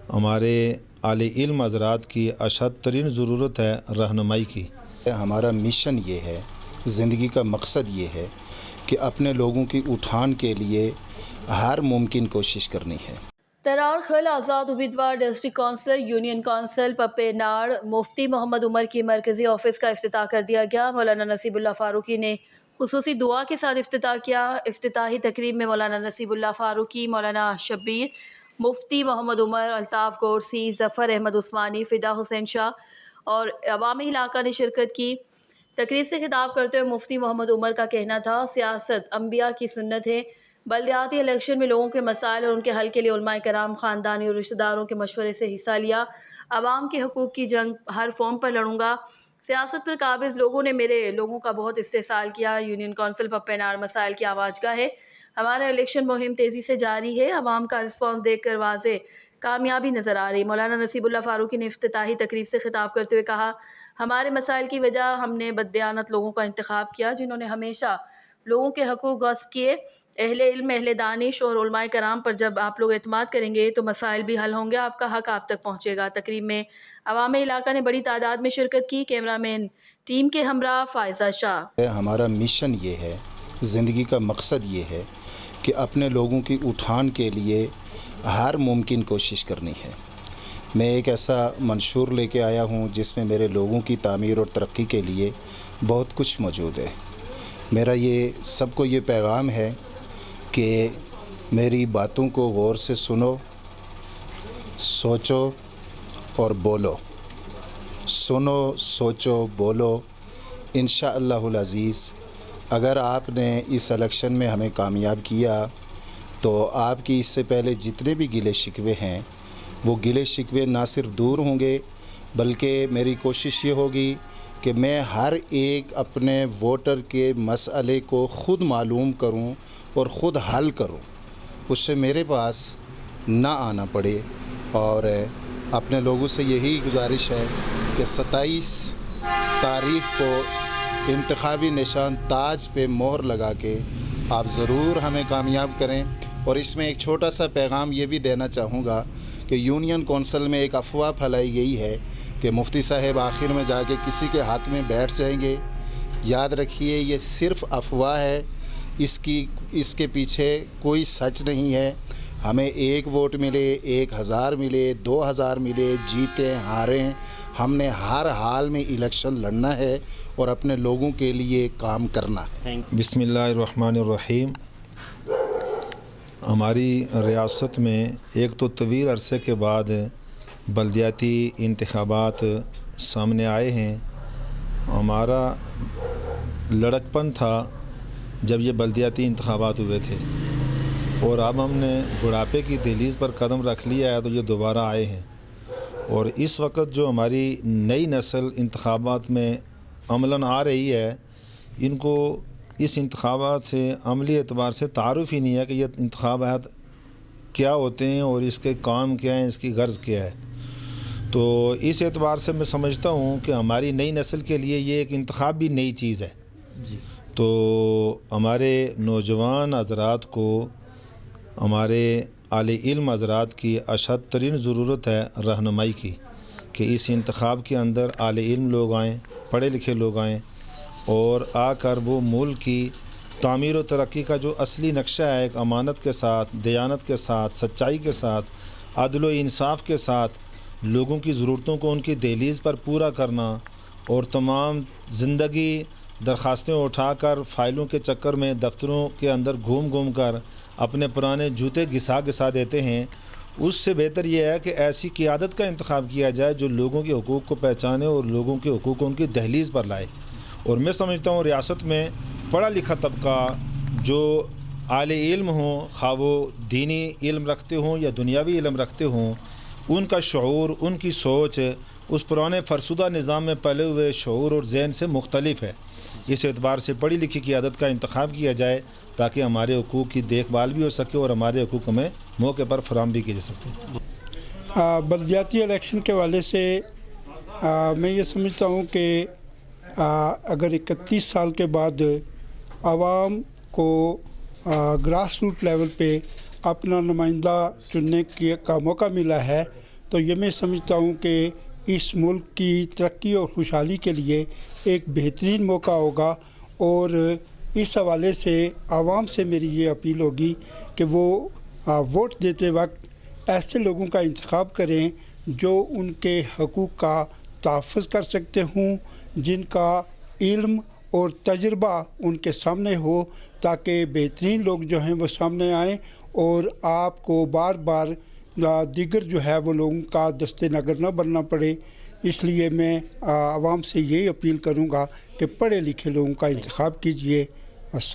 ہمارے اعلی علم حضرات کی اشد ترین ضرورت ہے رہنمائی کی۔ ہمارا مشن یہ ہے، زندگی کا مقصد یہ ہے کہ اپنے لوگوں کی اٹھان کے لیے ہر ممکن کوشش کرنی ہے۔ ترار خل آزاد امیدوار ڈسٹرکٹ کونسل یونین کونسل پپیناڑ مفتی محمد عمر کی مرکزی آفس کا افتتاح کر دیا گیا۔ مولانا نصیب اللہ فاروقی نے خصوصی دعا کے ساتھ افتتاح کیا۔ افتتاحی تقریب میں مولانا نصیب اللہ فاروقی، مولانا شبیر، مفتی محمد عمر، الطاف گورسی، ظفر احمد عثمانی، فدا حسین شاہ اور عوامی علاقہ نے شرکت کی۔ تقریب سے خطاب کرتے ہوئے مفتی محمد عمر کا کہنا تھا، سیاست انبیاء کی سنت ہے۔ بلدیاتی الیکشن میں لوگوں کے مسائل اور ان کے حل کے لیے علماء کرام، خاندانی اور رشتہ داروں کے مشورے سے حصہ لیا۔ عوام کے حقوق کی جنگ ہر فارم پر لڑوں گا۔ سیاست پر قابض لوگوں نے میرے لوگوں کا بہت استحصال کیا۔ یونین کونسل پپیناڑ مسائل کی آواز گاہ ہے۔ ہمارا الیکشن مہم تیزی سے جاری ہے۔ عوام کا رسپانس دیکھ کر واضح کامیابی نظر آ رہی۔ مولانا نصیب اللہ فاروقی نے افتتاحی تقریب سے خطاب کرتے ہوئے کہا، ہمارے مسائل کی وجہ ہم نے بددیانت لوگوں کا انتخاب کیا، جنہوں نے ہمیشہ لوگوں کے حقوق غصب کیے۔ اہل علم، اہل دانش اور علماء کرام پر جب آپ لوگ اعتماد کریں گے تو مسائل بھی حل ہوں گے، آپ کا حق آپ تک پہنچے گا۔ تقریب میں عوام علاقہ نے بڑی تعداد میں شرکت کی۔ کیمرہ مین ٹیم کے ہمراہ فائزہ شاہ۔ ہمارا مشن یہ ہے، زندگی کا مقصد یہ ہے کہ اپنے لوگوں کی اٹھان کے لیے ہر ممکن کوشش کرنی ہے۔ میں ایک ایسا منشور لے کے آیا ہوں جس میں میرے لوگوں کی تعمیر اور ترقی کے لیے بہت کچھ موجود ہے۔ میرا یہ سب کو یہ پیغام ہے کہ میری باتوں کو غور سے سنو، سوچو اور بولو۔ سنو، سوچو، بولو۔ انشاءاللہ العزیز اگر آپ نے اس الیکشن میں ہمیں کامیاب کیا تو آپ کی اس سے پہلے جتنے بھی گلے شکوے ہیں وہ گلے شکوے نہ صرف دور ہوں گے، بلکہ میری کوشش یہ ہوگی کہ میں ہر ایک اپنے ووٹر کے مسئلے کو خود معلوم کروں اور خود حل کروں، اس سے میرے پاس نہ آنا پڑے۔ اور اپنے لوگوں سے یہی گزارش ہے کہ 27 تاریخ کو انتخابی نشان تاج پہ مہر لگا کے آپ ضرور ہمیں کامیاب کریں۔ اور اس میں ایک چھوٹا سا پیغام یہ بھی دینا چاہوں گا کہ یونین کونسل میں ایک افواہ پھیلائی گئی ہے کہ مفتی صاحب آخر میں جا کے کسی کے حق میں بیٹھ جائیں گے۔ یاد رکھیے یہ صرف افواہ ہے، اس کے پیچھے کوئی سچ نہیں ہے۔ ہمیں 1 ووٹ ملے، 1000 ملے، 2000 ملے، جیتیں ہاریں، ہم نے ہر حال میں الیکشن لڑنا ہے اور اپنے لوگوں کے لیے کام کرنا ہے۔ بسم اللہ الرحمن الرحیم۔ ہماری ریاست میں ایک تو طویل عرصے کے بعد بلدیاتی انتخابات سامنے آئے ہیں۔ ہمارا لڑکپن تھا جب یہ بلدیاتی انتخابات ہوئے تھے، اور اب ہم نے بڑھاپے کی دہلیز پر قدم رکھ لیا ہے تو یہ دوبارہ آئے ہیں۔ اور اس وقت جو ہماری نئی نسل انتخابات میں عملاً آ رہی ہے، ان کو اس انتخابات سے عملی اعتبار سے تعارف ہی نہیں ہے کہ یہ انتخابات کیا ہوتے ہیں اور اس کے کام کیا ہیں، اس کی غرض کیا ہے۔ تو اس اعتبار سے میں سمجھتا ہوں کہ ہماری نئی نسل کے لیے یہ ایک انتخاب بھی نئی چیز ہے۔ تو ہمارے نوجوان حضرات کو، ہمارے اعلی علم حضرات کی اشد ترین ضرورت ہے رہنمائی کی، کہ اس انتخاب کے اندر اعلی علم لوگ آئیں، پڑھے لکھے لوگ آئیں اور آ کر وہ ملک کی تعمیر و ترقی کا جو اصلی نقشہ ہے، ایک امانت کے ساتھ، دیانت کے ساتھ، سچائی کے ساتھ، عدل و انصاف کے ساتھ لوگوں کی ضرورتوں کو ان کی دہلیز پر پورا کرنا، اور تمام زندگی درخواستیں اٹھا کر فائلوں کے چکر میں دفتروں کے اندر گھوم گھوم کر اپنے پرانے جوتے گھسا گھسا دیتے ہیں، اس سے بہتر یہ ہے کہ ایسی قیادت کا انتخاب کیا جائے جو لوگوں کے حقوق کو پہچانے اور لوگوں کے حقوق کو ان کی دہلیز پر لائے۔ اور میں سمجھتا ہوں ریاست میں پڑھا لکھا طبقہ جو اعلی علم ہوں، خواہ وہ دینی علم رکھتے ہوں یا دنیاوی علم رکھتے ہوں، ان کا شعور، ان کی سوچ اس پرانے فرسودہ نظام میں پلے ہوئے شعور اور ذہن سے مختلف ہے۔ اس اعتبار سے پڑھی لکھی قیادت کا انتخاب کیا جائے تاکہ ہمارے حقوق کی دیکھ بھال بھی ہو سکے اور ہمارے حقوق ہمیں موقع پر فراہم بھی کیے جا سکتے۔ بلدیاتی الیکشن کے حوالے سے میں یہ سمجھتا ہوں کہ اگر 31 سال کے بعد عوام کو گراس روٹ لیول پہ اپنا نمائندہ چننے کا موقع ملا ہے تو یہ میں سمجھتا ہوں کہ اس ملک کی ترقی اور خوشحالی کے لیے ایک بہترین موقع ہوگا، اور اس حوالے سے عوام سے میری یہ اپیل ہوگی کہ وہ ووٹ دیتے وقت ایسے لوگوں کا انتخاب کریں جو ان کے حقوق کا تحفظ کر سکتے ہوں، جن کا علم اور تجربہ ان کے سامنے ہو، تاکہ بہترین لوگ جو ہیں وہ سامنے آئیں اور آپ کو بار بار دیگر جو ہے وہ لوگوں کا دست نگر نہ بننا پڑے۔ اس لیے میں عوام سے یہی اپیل کروں گا کہ پڑھے لکھے لوگوں کا انتخاب کیجئے۔